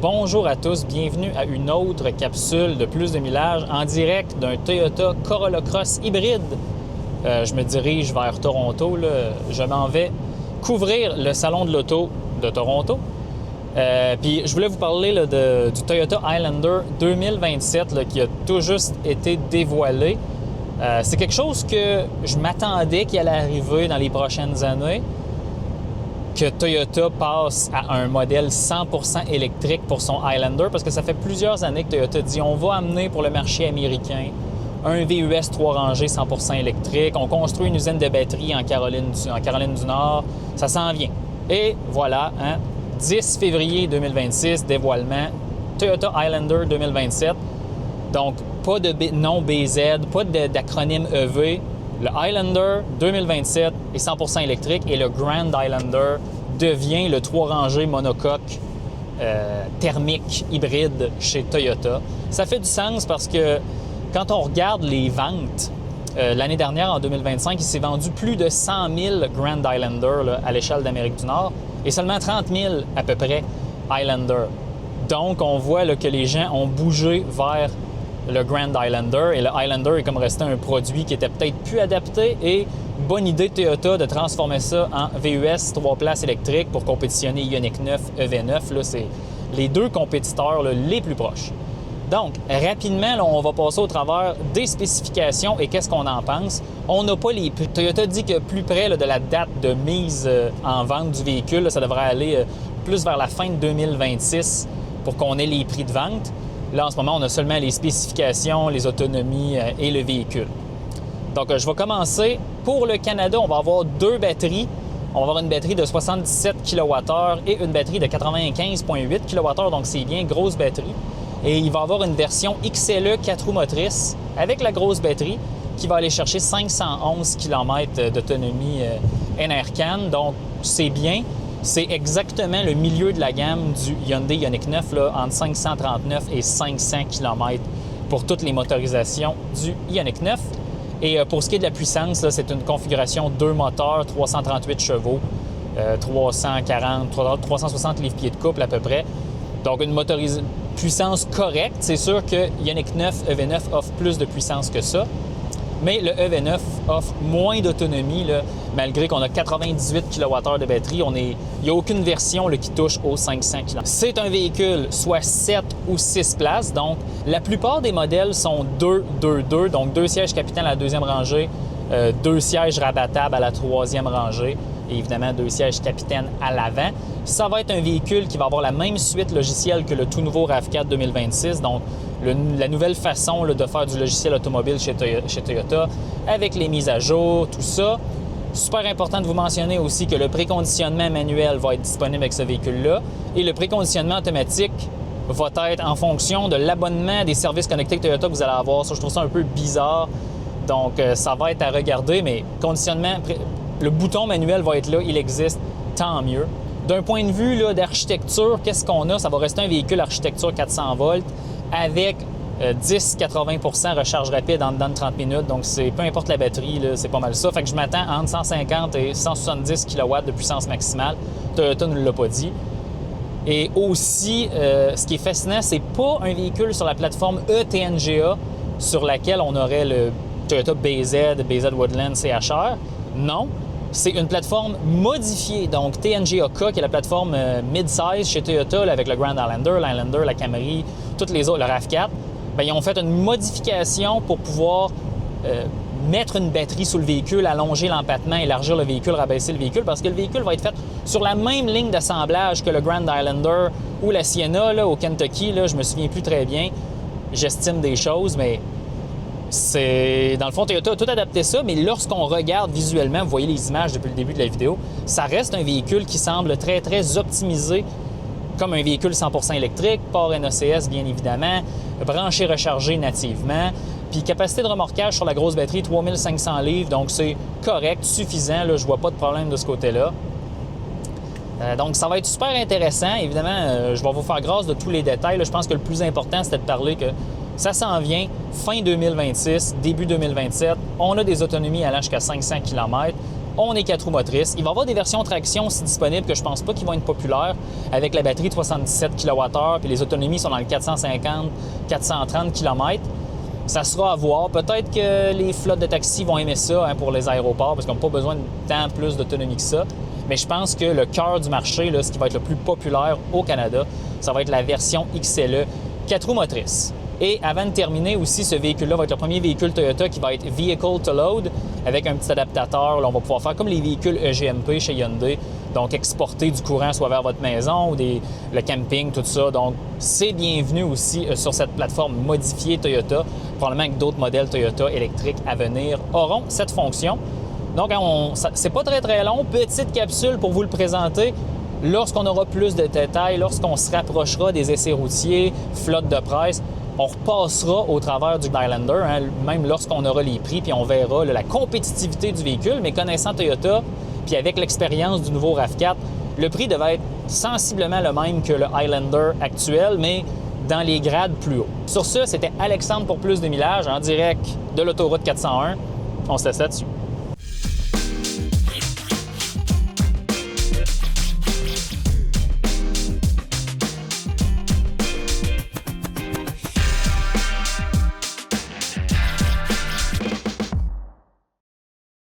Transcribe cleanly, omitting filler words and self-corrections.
Bonjour à tous, bienvenue à une autre capsule de plus de millage en direct d'un Toyota Corolla Cross hybride. Je me dirige vers Toronto, là. Je m'en vais couvrir le salon de l'auto de Toronto. Puis je voulais vous parler là, du Toyota Highlander 2027 là, qui a tout juste été dévoilé. C'est quelque chose que je m'attendais qu'il allait arriver dans les prochaines années, que Toyota passe à un modèle 100% électrique pour son Highlander, parce que ça fait plusieurs années que Toyota dit on va amener pour le marché américain un VUS 3 rangées 100% électrique, on construit une usine de batterie en Caroline du Nord, ça s'en vient. Et voilà, 10 février 2026, dévoilement, Toyota Highlander 2027. Donc, pas de nom BZ, pas d'acronyme EV. Le Highlander 2027 est 100% électrique et le Grand Highlander devient le 3 rangées monocoque thermique hybride chez Toyota. Ça fait du sens parce que quand on regarde les ventes, l'année dernière, en 2025, il s'est vendu plus de 100 000 Grand Highlander là, à l'échelle d'Amérique du Nord et seulement 30 000 à peu près Highlander. Donc, on voit là, que les gens ont bougé vers le Grand Highlander, et le Highlander est comme resté un produit qui était peut-être plus adapté, et bonne idée de Toyota de transformer ça en VUS 3 places électrique pour compétitionner Ioniq 9, EV9. Là, c'est les deux compétiteurs là, les plus proches. Donc, rapidement, là, on va passer au travers des spécifications et qu'est-ce qu'on en pense. On n'a pas les prix. Toyota dit que plus près là, de la date de mise en vente du véhicule, là, ça devrait aller plus vers la fin de 2026 pour qu'on ait les prix de vente. Là, en ce moment, on a seulement les spécifications, les autonomies et le véhicule. Donc, je vais commencer. Pour le Canada, on va avoir deux batteries. On va avoir une batterie de 77 kWh et une batterie de 95,8 kWh. Donc, c'est bien, grosse batterie. Et il va y avoir une version XLE 4 roues motrices avec la grosse batterie qui va aller chercher 511 km d'autonomie NRCan. Donc, c'est bien. C'est exactement le milieu de la gamme du Hyundai Ioniq 9, là, entre 539 et 500 km pour toutes les motorisations du Ioniq 9. Et pour ce qui est de la puissance, là, c'est une configuration 2 moteurs, 338 chevaux, 360 livres-pieds de couple à peu près. Donc une puissance correcte. C'est sûr que Ioniq 9, EV9 offre plus de puissance que ça. Mais le EV9 offre moins d'autonomie, là, malgré qu'on a 98 kWh de batterie. Il n'y a aucune version là, qui touche aux 500 km. C'est un véhicule soit 7 ou 6 places. Donc, la plupart des modèles sont 2-2-2. Donc, 2 sièges capitaines à la deuxième rangée, 2 sièges rabattables à la troisième rangée et évidemment 2 sièges capitaines à l'avant. Ça va être un véhicule qui va avoir la même suite logicielle que le tout nouveau RAV4 2026. Donc, la nouvelle façon là, de faire du logiciel automobile chez Toyota, avec les mises à jour, tout ça. Super important de vous mentionner aussi que le préconditionnement manuel va être disponible avec ce véhicule-là et le préconditionnement automatique va être en fonction de l'abonnement des services connectés que Toyota que vous allez avoir. Ça, je trouve ça un peu bizarre. Donc, ça va être à regarder, mais conditionnement, le bouton manuel va être là, il existe, tant mieux. D'un point de vue d'architecture, qu'est-ce qu'on a? Ça va rester un véhicule architecture 400 volts avec 10-80% recharge rapide en dedans de 30 minutes. Donc, peu importe la batterie, là, c'est pas mal ça. Fait que je m'attends entre 150 et 170 kW de puissance maximale. Toyota ne l'a pas dit. Et aussi, ce qui est fascinant, c'est pas un véhicule sur la plateforme eTNGA sur laquelle on aurait le Toyota BZ Woodland CHR. Non. C'est une plateforme modifiée, donc TNGA-K, qui est la plateforme mid-size chez Toyota, là, avec le Grand Highlander, la Camry, toutes les autres, le RAV4. Bien, ils ont fait une modification pour pouvoir mettre une batterie sous le véhicule, allonger l'empattement, élargir le véhicule, rabaisser le véhicule, parce que le véhicule va être fait sur la même ligne d'assemblage que le Grand Highlander ou la Sienna là, au Kentucky. Là, je me souviens plus très bien. J'estime des choses, mais dans le fond, Toyota a tout adapté ça, mais lorsqu'on regarde visuellement, vous voyez les images depuis le début de la vidéo, ça reste un véhicule qui semble très, très optimisé comme un véhicule 100% électrique, port NACS bien évidemment, branché rechargé nativement, puis capacité de remorquage sur la grosse batterie, 3500 livres, donc c'est correct, suffisant, là, je vois pas de problème de ce côté-là. Donc, ça va être super intéressant. Évidemment, je vais vous faire grâce de tous les détails. Là, je pense que le plus important, c'était de parler que ça s'en vient fin 2026, début 2027. On a des autonomies allant jusqu'à 500 km. On est 4 roues motrices. Il va y avoir des versions traction aussi disponibles que je pense pas qu'ils vont être populaires avec la batterie de 77 kWh puis les autonomies sont dans le 450-430 km. Ça sera à voir. Peut-être que les flottes de taxis vont aimer ça pour les aéroports parce qu'ils n'ont pas besoin de tant plus d'autonomie que ça. Mais je pense que le cœur du marché, là, ce qui va être le plus populaire au Canada, ça va être la version XLE 4 roues motrices. Et avant de terminer aussi, ce véhicule-là va être le premier véhicule Toyota qui va être Vehicle to Load avec un petit adaptateur. Là, on va pouvoir faire comme les véhicules EGMP chez Hyundai, donc exporter du courant soit vers votre maison ou le camping, tout ça. Donc, c'est bienvenu aussi sur cette plateforme modifiée Toyota. Probablement que d'autres modèles Toyota électriques à venir auront cette fonction. Donc, c'est pas très, très long. Petite capsule pour vous le présenter. Lorsqu'on aura plus de détails, lorsqu'on se rapprochera des essais routiers, flotte de presse, on repassera au travers du Highlander, même lorsqu'on aura les prix, puis on verra la compétitivité du véhicule. Mais connaissant Toyota, puis avec l'expérience du nouveau RAV4, le prix devait être sensiblement le même que le Highlander actuel, mais dans les grades plus hauts. Sur ce, c'était Alexandre pour Plus de Millage en direct de l'autoroute 401. On se laisse là-dessus.